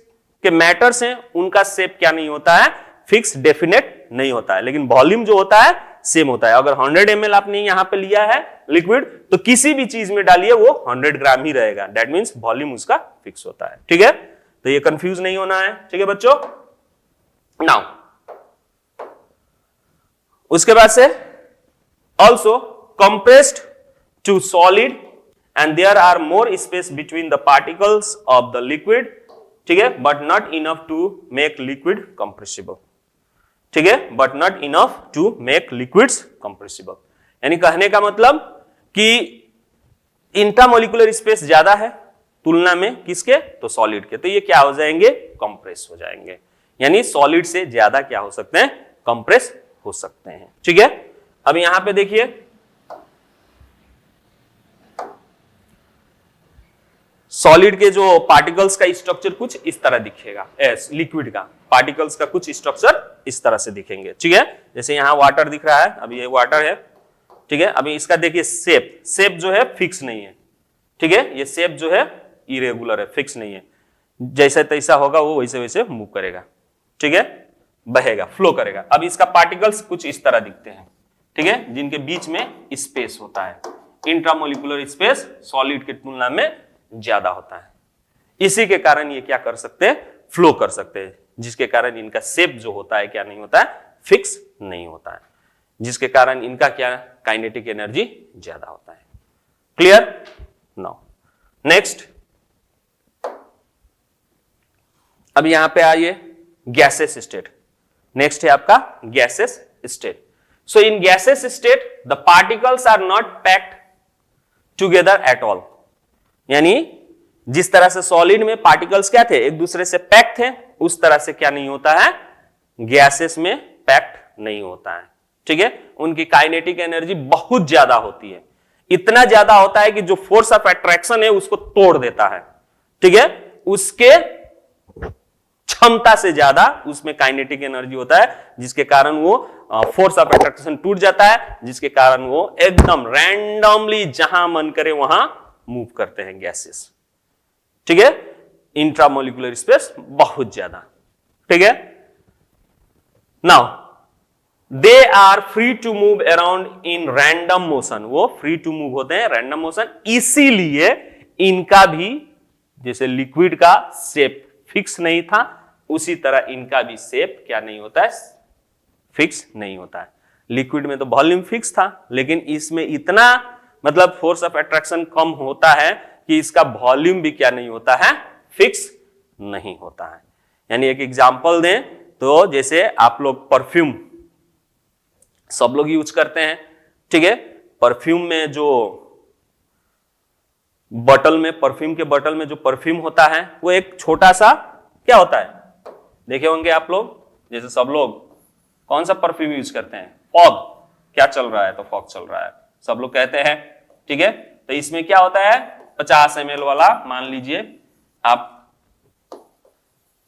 के मैटर्स हैं उनका शेप क्या नहीं होता है, फिक्स डेफिनेट नहीं होता है, लेकिन वॉल्यूम जो होता है सेम होता है। अगर 100 ml आपने यहां पे लिया है लिक्विड, तो किसी भी चीज में डालिए वो 100 ग्राम ही रहेगा। दैट मींस वॉल्यूम उसका फिक्स होता है, ठीक है। तो ये कंफ्यूज नहीं होना है, ठीक है बच्चों। नाउ उसके बाद से also compressed to solid and there are more space between the particles of the liquid, ठीक है, but not enough to make liquid compressible, ठीक है, but not enough to make liquids compressible. यानी कहने का मतलब कि इंट्रामोलिकुलर स्पेस ज्यादा है तुलना में किसके, तो सॉलिड के, तो ये क्या हो जाएंगे, कंप्रेस हो जाएंगे। यानी सॉलिड से ज्यादा क्या हो सकते हैं, कंप्रेस हो सकते हैं, ठीक है। अब यहां पे देखिए सॉलिड के जो पार्टिकल्स का स्ट्रक्चर कुछ इस तरह दिखेगा, लिक्विड का पार्टिकल्स का कुछ स्ट्रक्चर इस तरह से दिखेंगे, ठीक है। जैसे यहां वाटर दिख रहा है, अभी ये वाटर है, ठीक है। अभी इसका देखिए शेप जो है फिक्स नहीं है, ठीक है, ये शेप जो है इरेगुलर है, फिक्स नहीं है, जैसा तैसा होगा वो वैसे वैसे मूव करेगा, ठीक है, बहेगा, फ्लो करेगा। अब इसका पार्टिकल्स कुछ इस तरह दिखते हैं, ठीक है, जिनके बीच में स्पेस होता है। इंट्रामोलिकुलर स्पेस सॉलिड की तुलना में ज्यादा होता है, इसी के कारण ये क्या कर सकते हैं, फ्लो कर सकते हैं, जिसके कारण इनका शेप जो होता है क्या नहीं होता है, फिक्स नहीं होता है, जिसके कारण इनका क्या काइनेटिक एनर्जी ज्यादा होता है। क्लियर। नाउ नेक्स्ट, अब यहां पे आइए गैसेस स्टेट। नेक्स्ट है आपका gases state. So in gases state the particles are not packed together at all, यानी जिस तरह से सॉलिड में पार्टिकल्स क्या थे, एक दूसरे से पैक थे, उस तरह से क्या नहीं होता है, गैसेस में पैक्ड नहीं होता है, ठीक है। उनकी काइनेटिक एनर्जी बहुत ज्यादा होती है, इतना ज्यादा होता है कि जो फोर्स ऑफ अट्रैक्शन है उसको तोड़ देता है, ठीक है, उसके क्षमता से ज्यादा उसमें काइनेटिक एनर्जी होता है, जिसके कारण वो फोर्स ऑफ अट्रैक्शन टूट जाता है, जिसके कारण वो एकदम रैंडमली जहां मन करे वहां मूव करते हैं गैसेस, ठीक है। इंट्रामोलिकुलर स्पेस बहुत ज्यादा, ठीक है। Now they are free to move around in random motion, वो फ्री टू मूव होते हैं रैंडम मोशन, इसीलिए इनका भी जैसे लिक्विड का शेप फिक्स नहीं था, उसी तरह इनका भी शेप क्या नहीं होता है, फिक्स नहीं होता है। लिक्विड में तो वॉल्यूम फिक्स था, लेकिन इसमें इतना मतलब फोर्स ऑफ अट्रैक्शन कम होता है कि इसका वॉल्यूम भी क्या नहीं होता है, फिक्स नहीं होता है। यानी एक एग्जांपल दें तो जैसे आप लोग परफ्यूम सब लोग यूज करते हैं, ठीक है। परफ्यूम में जो बॉटल में, परफ्यूम के बॉटल में जो परफ्यूम होता है वो एक छोटा सा क्या होता है, देखे होंगे आप लोग। जैसे सब लोग कौन सा परफ्यूम यूज करते हैं, फॉग। क्या चल रहा है, तो फॉग चल रहा है, सब लोग कहते हैं, ठीक है। तो इसमें क्या होता है, 50 ml वाला मान लीजिए आप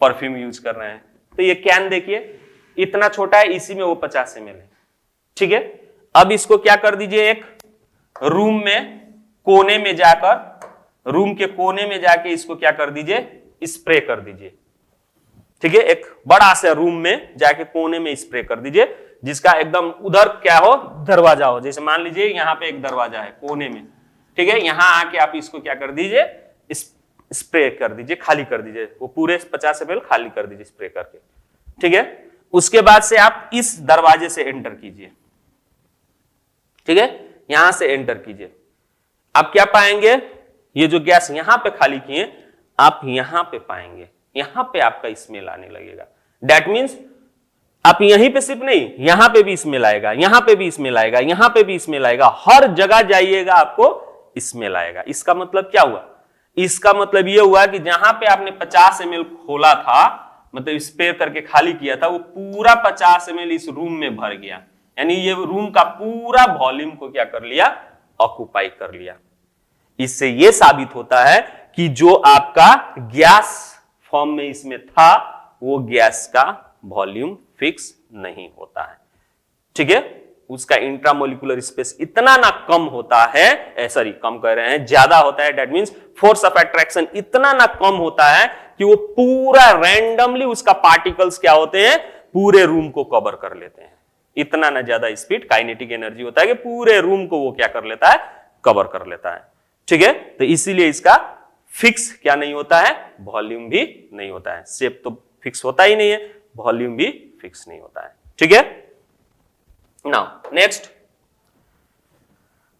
परफ्यूम यूज कर रहे हैं, तो ये कैन देखिए इतना छोटा है, इसी में वो 50 ml है, ठीक है। अब इसको क्या कर दीजिए, एक रूम में कोने में जाकर, रूम के कोने में जाके इसको क्या कर दीजिए, स्प्रे कर दीजिए, ठीक है। एक बड़ा सा रूम में जाके कोने में स्प्रे कर दीजिए, जिसका एकदम उधर क्या हो, दरवाजा हो। जैसे मान लीजिए यहाँ पे एक दरवाजा है कोने में, ठीक है। यहां आके आप इसको क्या कर दीजिए, स्प्रे कर दीजिए, खाली कर दीजिए, वो पूरे 50 ml खाली कर दीजिए स्प्रे करके, ठीक है। उसके बाद से आप इस दरवाजे से एंटर कीजिए, ठीक है, यहां से एंटर कीजिए। आप क्या पाएंगे, ये जो गैस यहां पे खाली किए आप यहां पे पाएंगे, यहां पे आपका स्मेल आने लगेगा। दैट मीन्स आप यहीं पे सिर्फ नहीं, यहां पे भी स्मेल आएगा, यहां पे भी स्मेल आएगा, यहां पे भी स्मेल आएगा, हर जगह जाइएगा आपको स्मेल आएगा। इसका मतलब क्या हुआ, इसका मतलब यह हुआ कि जहां पे आपने 50 ml खोला था, मतलब स्प्रे करके खाली किया था, वो पूरा 50 ml इस रूम में भर गया। यानी ये रूम का पूरा वॉल्यूम को क्या कर लिया, ऑक्युपाई कर लिया। इससे यह साबित होता है कि जो आपका गैस फॉर्म में इसमें था, वो गैस का वॉल्यूम फिक्स नहीं होता है, ठीक है। उसका इंट्रामोलिकुलर स्पेस इतना ना कम होता है, सॉरी कम कह रहे हैं, ज्यादा होता है। That means force of attraction इतना ना कम होता है कि वो पूरा रैंडमली उसका पार्टिकल्स क्या होते हैं, पूरे रूम को कवर कर लेते हैं। इतना ना ज्यादा स्पीड काइनेटिक एनर्जी होता है कि पूरे रूम को वो क्या कर लेता है, कवर कर लेता है, ठीक है। तो इसीलिए इसका फिक्स क्या नहीं होता है, वॉल्यूम भी नहीं होता है। शेप तो फिक्स होता ही नहीं है, वॉल्यूम भी फिक्स नहीं होता है, ठीक है। नाउ नेक्स्ट,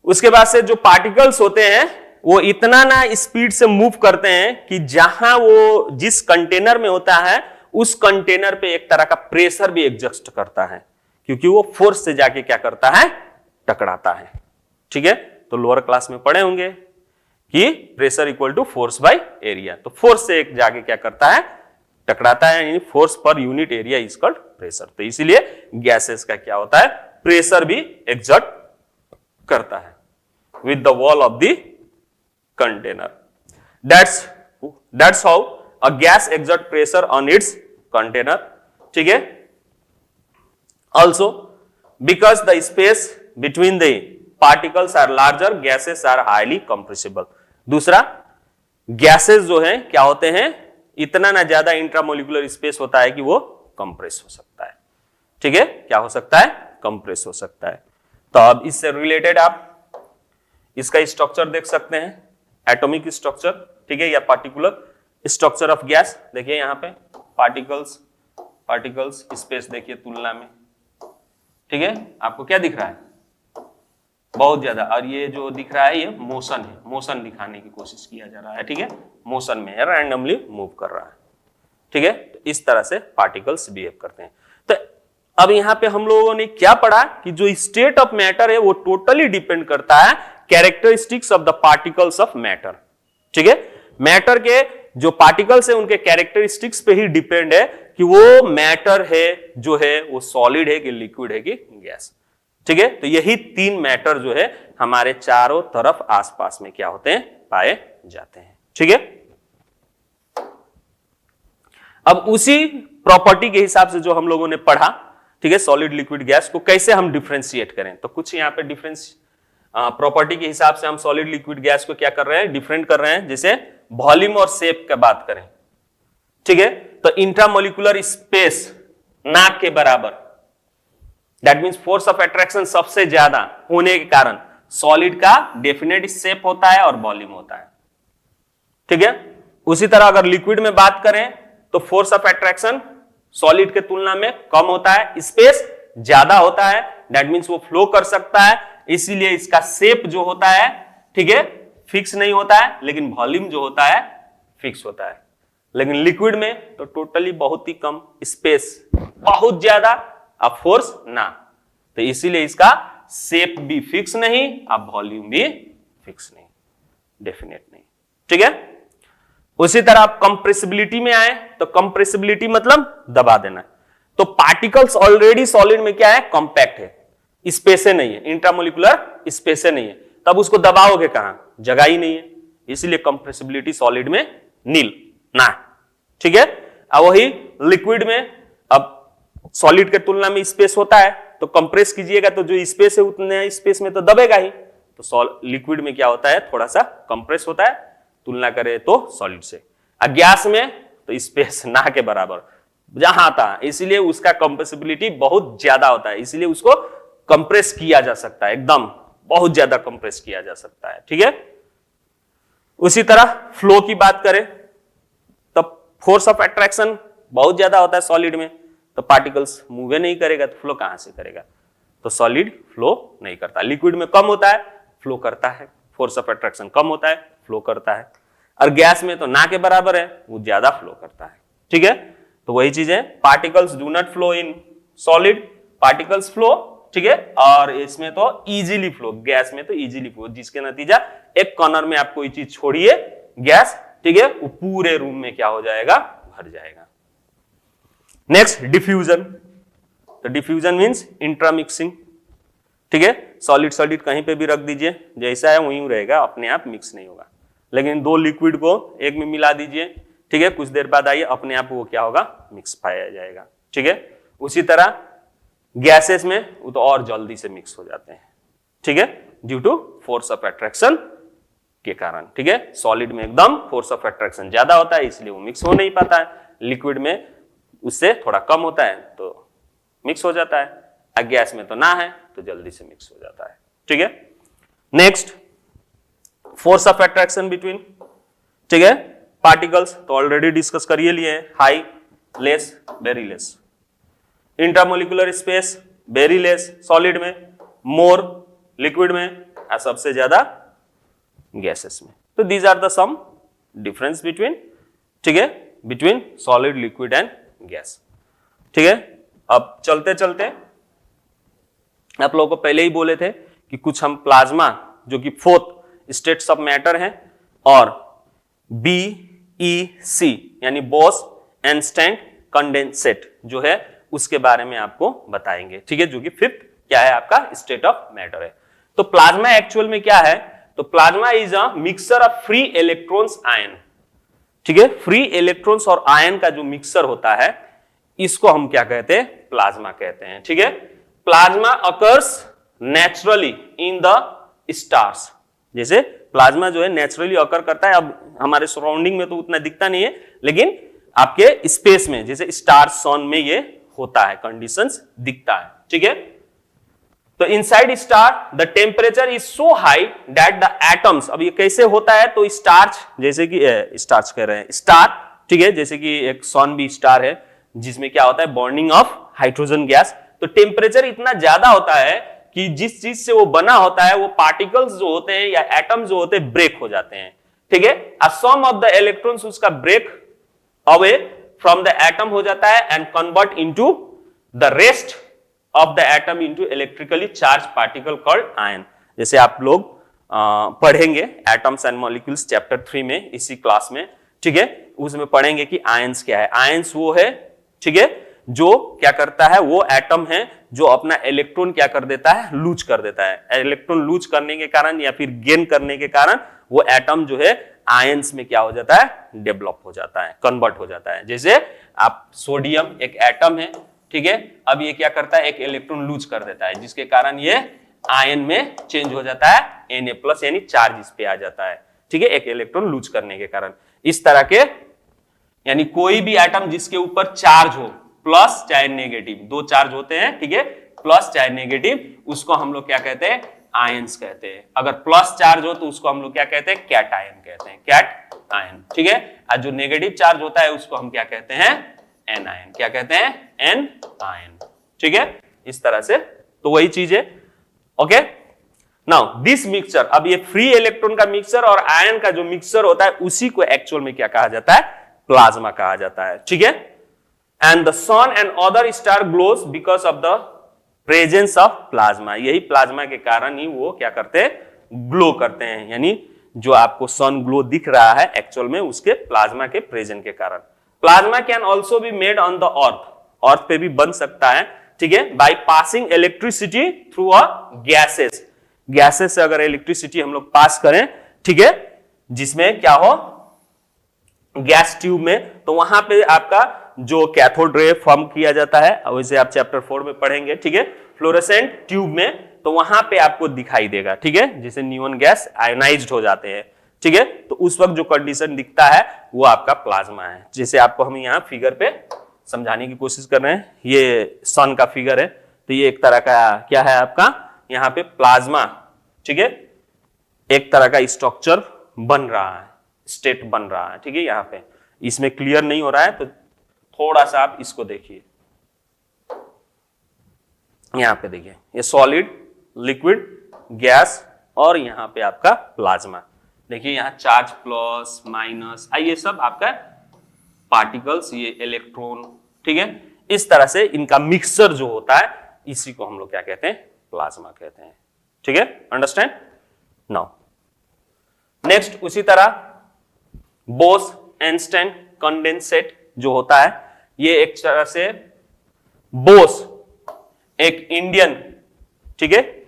उसके बाद से जो पार्टिकल्स होते हैं वो इतना ना स्पीड से मूव करते हैं कि जहां वो जिस कंटेनर में होता है उस कंटेनर पे एक तरह का प्रेशर भी एग्जस्ट करता है, क्योंकि वो फोर्स से जाके क्या करता है, टकराता है, ठीक है। तो लोअर क्लास में पढ़े होंगे कि pressure equal to force by area. तो फोर्स से एक जाके क्या करता है, टकराता है, यानी force per unit area is called pressure. तो इसीलिए गैसेस का क्या होता है, प्रेशर भी एक्सर्ट करता है with the wall of the container. That's how a gas exert pressure on its container, ठीक है। Also because the space between the particles are larger, gases are highly compressible. दूसरा, गैसेस जो है क्या होते हैं, इतना ना ज्यादा इंट्रामोलिकुलर स्पेस होता है कि वो कंप्रेस हो सकता है, ठीक है। क्या हो सकता है, कंप्रेस हो सकता है। तो अब इससे रिलेटेड आप इसका स्ट्रक्चर देख सकते हैं, एटॉमिक स्ट्रक्चर, ठीक है, या पार्टिकुलर स्ट्रक्चर ऑफ गैस। देखिए यहां पे पार्टिकल्स स्पेस देखिए तुलना में, ठीक है। आपको क्या दिख रहा है, बहुत ज्यादा, और ये जो दिख रहा है ये मोशन है, मोशन दिखाने की कोशिश किया जा रहा है, ठीक है। मोशन में है, रैंडमली मूव कर रहा है, ठीक है। तो इस तरह से पार्टिकल्स बिहेव करते हैं। तो अब यहां पे हम लोगों ने क्या पढ़ा कि जो स्टेट ऑफ मैटर है वो टोटली डिपेंड करता है characteristics of the particles of matter, ठीक है। मैटर के जो पार्टिकल्स है उनके कैरेक्टरिस्टिक्स पे ही डिपेंड है कि वो मैटर है जो है वो सॉलिड है कि लिक्विड है कि गैस, ठीक है। तो यही तीन मैटर जो है हमारे चारों तरफ आसपास में क्या होते हैं, पाए जाते हैं, ठीक है। अब उसी प्रॉपर्टी के हिसाब से जो हम लोगों ने पढ़ा, ठीक है, सॉलिड लिक्विड गैस को कैसे हम डिफरेंशिएट करें, तो कुछ यहां पे डिफरेंस प्रॉपर्टी के हिसाब से हम सॉलिड लिक्विड गैस को क्या कर रहे हैं, डिफरेंट कर रहे हैं। जैसे वॉल्यूम और शेप की बात करें, ठीक है, तो इंट्रामोलिकुलर स्पेस नाक के बराबर, that means force of attraction सबसे ज्यादा होने के कारण सॉलिड का डेफिनेट शेप होता है और वॉल्यूम होता है, ठीक है। उसी तरह अगर लिक्विड में बात करें तो फोर्स ऑफ अट्रैक्शन सॉलिड के तुलना में कम होता है, स्पेस ज्यादा होता है, दैट मीन्स वो फ्लो कर सकता है, इसीलिए इसका शेप जो होता है, ठीक है, फिक्स नहीं होता है, लेकिन वॉल्यूम जो होता है फिक्स होता है। लेकिन लिक्विड में तो टोटली बहुत ही कम, स्पेस बहुत ज्यादा, अब फोर्स ना, तो इसीलिए इसका शेप भी फिक्स नहीं, अब वॉल्यूम भी फिक्स नहीं, डेफिनेट नहीं, ठीक है। उसी तरह आप कंप्रेसिबिलिटी में आए तो कंप्रेसिबिलिटी मतलब दबा देना, तो पार्टिकल्स ऑलरेडी सॉलिड में क्या है, कॉम्पैक्ट है, स्पेस नहीं है, इंट्रामोलिकुलर स्पेस नहीं है, तब उसको दबाओगे कहां, जगह ही नहीं है, इसलिए कंप्रेसिबिलिटी सॉलिड में नील ना, ठीक है। अब वही लिक्विड में, अब सॉलिड के तुलना में स्पेस होता है, तो कंप्रेस कीजिएगा तो जो स्पेस है उतने स्पेस में तो दबेगा ही, तो लिक्विड में क्या होता है, थोड़ा सा कंप्रेस होता है तुलना करें तो सॉलिड से। अब गैस में तो स्पेस ना के बराबर जहां था, इसलिए उसका कंप्रेसिबिलिटी बहुत ज्यादा होता है, इसलिए उसको कंप्रेस किया जा सकता है, एकदम बहुत ज्यादा कंप्रेस किया जा सकता है, ठीक है। उसी तरह फ्लो की बात करें तब फोर्स ऑफ अट्रैक्शन बहुत ज्यादा होता है सॉलिड में, तो पार्टिकल्स मूव नहीं करेगा तो फ्लो कहां से करेगा, तो सॉलिड फ्लो नहीं करता। लिक्विड में कम होता है, फ्लो करता है, फोर्स ऑफ अट्रैक्शन कम होता है, फ्लो करता है, और गैस में तो ना के बराबर है, वो ज्यादा फ्लो करता है, ठीक है। तो वही चीज है, particles do not flow in solid, particles flow, ठीक है, और इसमें तो इजीली फ्लो, गैस में तो इजीली फ्लो, जिसके नतीजा एक कॉर्नर में आप कोई चीज छोड़िए गैस, ठीक है, वो पूरे रूम में क्या हो जाएगा, भर जाएगा। नेक्स्ट डिफ्यूजन, तो डिफ्यूजन मींस इंट्रामिक्सिंग, ठीक है, सॉलिड सॉलिड कहीं पे भी रख दीजिए, जैसा है वहीं रहेगा, अपने आप मिक्स नहीं होगा। लेकिन दो लिक्विड को एक में मिला दीजिए, ठीक है, कुछ देर बाद आइए अपने आप वो क्या होगा, मिक्स पाया जाएगा, ठीक है। उसी तरह गैसेस में वो तो और जल्दी से मिक्स हो जाते हैं, ठीक है, due to force of attraction के कारण, ठीक है। सॉलिड में एकदम फोर्स ऑफ अट्रैक्शन ज्यादा होता है, इसलिए वो मिक्स हो नहीं पाता है, लिक्विड में उससे थोड़ा कम होता है तो मिक्स हो जाता है, गैस में तो ना है तो जल्दी से मिक्स हो जाता है, ठीक है। Next force of attraction between, ठीक है, पार्टिकल्स तो ऑलरेडी डिस्कस करिए लिए, high, less, very less, intramolecular space very less solid में, मोर लिक्विड में, सबसे ज्यादा गैसेस में। तो these are the some difference between, ठीक है, between solid, liquid and gas, ठीक है। अब चलते चलते आप लोगों को पहले ही बोले थे कि कुछ हम प्लाज्मा जो कि फोर्थ स्टेट्स ऑफ मैटर है, और BEC यानी बोस एनस्टैंट कंडेंसेट जो है उसके बारे में आपको बताएंगे, ठीक है, जो कि फिफ्थ क्या है आपका स्टेट ऑफ मैटर है। तो प्लाज्मा एक्चुअल में क्या है, तो plasma is a mixture of free electrons ion, ठीक है, फ्री इलेक्ट्रॉन्स और आयन का जो मिक्सचर होता है इसको हम क्या कहते हैं, प्लाज्मा कहते हैं, ठीक है। Plasma occurs naturally in the stars, जैसे प्लाज्मा जो है नेचुरली अकर करता है, अब हमारे सराउंडिंग में तो उतना दिखता नहीं है, लेकिन आपके स्पेस में जैसे स्टार्स, सन में ये होता है, कंडीशंस दिखता है, ठीक है। तो inside star the temperature is so high that the atoms, अब ये कैसे होता है, तो स्टार्च, जैसे कि स्टार्च कह रहे हैं, स्टार, ठीक है, जैसे कि एक सन भी स्टार है जिसमें क्या होता है, बर्निंग ऑफ हाइड्रोजन गैस, तो टेम्परेचर इतना ज्यादा होता है कि जिस चीज से वो बना होता है वो पार्टिकल्स जो होते हैं या एटम्स जो होते हैं ब्रेक हो जाते हैं, ठीक है। सम ऑफ द इलेक्ट्रॉन्स उसका break away from the atom हो जाता है and convert into the rest of the atom into electrically charge particle called ion. जैसे आप लोग पढ़ेंगे एटम्स एंड मॉलिक्यूल्स चैप्टर 3 में, इसी क्लास में, ठीक है, उसमें पढ़ेंगे कि आयंस क्या है। आयंस वो है, ठीक है, जो क्या करता है, वो एटम है जो अपना इलेक्ट्रॉन क्या कर देता है, लूज कर देता है। इलेक्ट्रॉन लूज करने के कारण या फिर गेन करने के कारण वो एटम जो है आयंस में क्या हो जाता है, डेवलप हो जाता है, कन्वर्ट हो जाता है। जैसे आप सोडियम एक एटम है, ठीक है, अब ये क्या करता है, एक इलेक्ट्रॉन लूज कर देता है, जिसके कारण ये आयन में चेंज हो जाता है Na+ यानी चार्ज इस पे आ जाता है, ठीक है, एक इलेक्ट्रॉन लूज करने के कारण। इस तरह के यानी कोई भी एटम जिसके ऊपर चार्ज हो, प्लस चाहे नेगेटिव, दो चार्ज होते हैं, ठीक है, प्लस चाहे नेगेटिव, उसको हम लोग क्या कहते हैं, आयंस कहते हैं। अगर प्लस चार्ज हो तो उसको हम लोग क्या कहते हैं, कैट आयन कहते हैं, कैट आयन, ठीक है। और जो नेगेटिव चार्ज होता है उसको हम क्या कहते हैं, एन आयन, क्या कहते हैं, एन आयन, ठीक है। इस तरह से तो वही चीज है। ओके, नाउ दिस मिक्सचर, अब ये फ्री इलेक्ट्रॉन का मिक्सचर और आयन का जो मिक्सचर होता है उसी को एक्चुअल में क्या कहा जाता है, प्लाज्मा कहा जाता है। ठीक है, and the sun and other star glows because of the presence of plasma, यही प्लाज्मा के कारण ही वो क्या करते हैं, ग्लो करते हैं। यानी जो आपको सन ग्लो दिख रहा है एक्चुअल में उसके प्लाज्मा के प्रेजेंस के कारण। Plasma can also be made on the earth, earth पे भी बन सकता है। ठीक है, by passing electricity through a gases, gases से अगर इलेक्ट्रिसिटी हम लोग पास करें, ठीक है, जिसमें क्या हो, गैस ट्यूब में, तो वहां पे आपका जो कैथोड रे फॉर्म किया जाता है, वैसे आप चैप्टर 4 में पढ़ेंगे। ठीक है, फ्लोरेसेंट ट्यूब में, तो वहां पे आपको दिखाई देगा। ठीक है, जैसे नियोन गैस आयोनाइज्ड हो जाते हैं। ठीक है, तो उस वक्त जो कंडीशन दिखता है वो आपका प्लाज्मा है। जैसे आपको हम यहाँ फिगर पे समझाने की कोशिश कर रहे हैं, ये सन का फिगर है, तो ये एक तरह का क्या है आपका, यहाँ पे प्लाज्मा, ठीक है, एक तरह का स्ट्रक्चर बन रहा है, स्टेट बन रहा है। ठीक है, यहाँ पे इसमें क्लियर नहीं हो रहा है तो थोड़ा सा आप इसको देखिए, यहां पे देखिए, ये सॉलिड, लिक्विड, गैस और यहां पे आपका प्लाज्मा। देखिए यहां चार्ज प्लस माइनस, ये सब आपका पार्टिकल्स, ये इलेक्ट्रॉन। ठीक है, इस तरह से इनका मिक्सचर जो होता है इसी को हम लोग क्या कहते हैं, प्लाज्मा कहते हैं। ठीक है, अंडरस्टैंड नाउ। नेक्स्ट उसी तरह बोस-एनस्टाइन कंडेंसेट जो होता है, ये एक तरह से बोस एक इंडियन, ठीक है,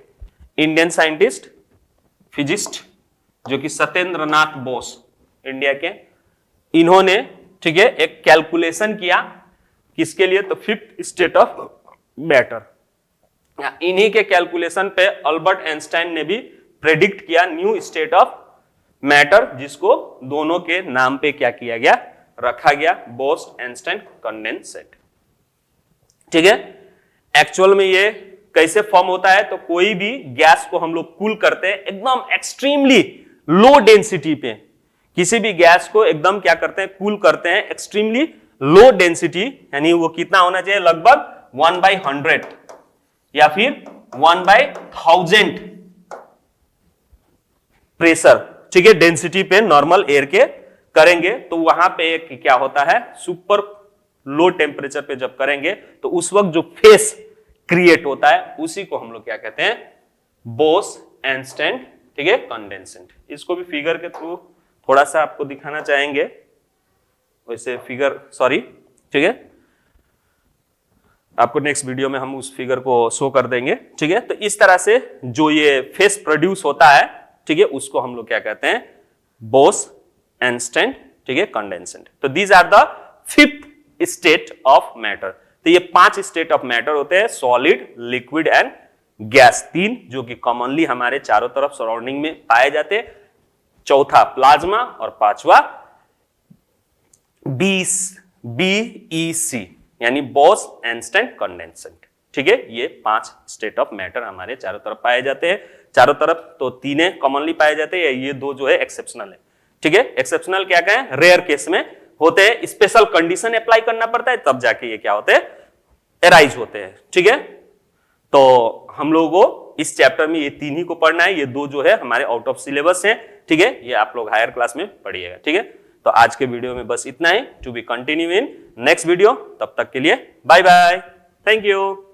इंडियन साइंटिस्ट, फिजिस्ट, जो कि सत्येंद्र नाथ बोस इंडिया के, इन्होंने, ठीक है, एक कैलकुलेशन किया किसके लिए, तो फिफ्थ स्टेट ऑफ मैटर। इन्हीं के कैलकुलेशन पे अल्बर्ट आइंस्टाइन ने भी प्रेडिक्ट किया न्यू स्टेट ऑफ मैटर, जिसको दोनों के नाम पे क्या किया गया, रखा गया, बोस-आइंस्टाइन कंडेंसेट। ठीक है, एक्चुअल में ये कैसे फॉर्म होता है, तो कोई भी गैस को हम लोग कूल करते हैं एकदम एक्सट्रीमली लो डेंसिटी पे, किसी भी गैस को एकदम क्या करते हैं, कूल करते हैं एक्सट्रीमली लो डेंसिटी, यानी वो कितना होना चाहिए, लगभग 1/100 या फिर 1/1000 प्रेशर, ठीक है, डेंसिटी पे नॉर्मल एयर के करेंगे, तो वहां पे एक क्या होता है, सुपर लो टेम्परेचर पे जब करेंगे तो उस वक्त जो फेस क्रिएट होता है उसी को हम लोग क्या कहते हैं, बोस-आइंस्टाइन, ठीक है, कंडेंसेट। इसको भी फिगर के थ्रू थोड़ा सा आपको दिखाना चाहेंगे, वैसे फिगर, सॉरी, ठीक है, आपको नेक्स्ट वीडियो में हम उस फिगर को शो कर देंगे। ठीक है, तो इस तरह से जो ये फेस प्रोड्यूस होता है, ठीक है, उसको हम लोग क्या कहते हैं, बोस-आइंस्टाइन, ठीक है, कंडेंसेट। तो these are the fifth state of matter. तो ये 5 स्टेट ऑफ मैटर होते हैं, सॉलिड, लिक्विड एंड गैस, 3 जो कि कॉमनली हमारे चारों तरफ सराउंडिंग में पाए जाते हैं, चौथा प्लाज्मा और पांचवा BEC यानी बोस-आइंस्टाइन कंडेंसेट। ठीक है, ये 5 स्टेट ऑफ मैटर हमारे चारों तरफ पाए जाते हैं, चारों तरफ तो 3 कॉमनली पाए जाते हैं, ये 2 जो है एक्सेप्शनल है। ठीक है, एक्सेप्शनल क्या कहें, रेयर केस में होते हैं, स्पेशल कंडीशन अप्लाई करना पड़ता है तब जाके ये क्या होते हैं, एराइज होते हैं। ठीक है, तो हम लोगों को इस चैप्टर में ये 3 ही को पढ़ना है, ये 2 जो है हमारे आउट ऑफ सिलेबस हैं। ठीक है, ये आप लोग हायर क्लास में पढ़िएगा। ठीक है, तो आज के वीडियो में बस इतना ही, to be continue in next video. तब तक के लिए बाय बाय, थैंक यू।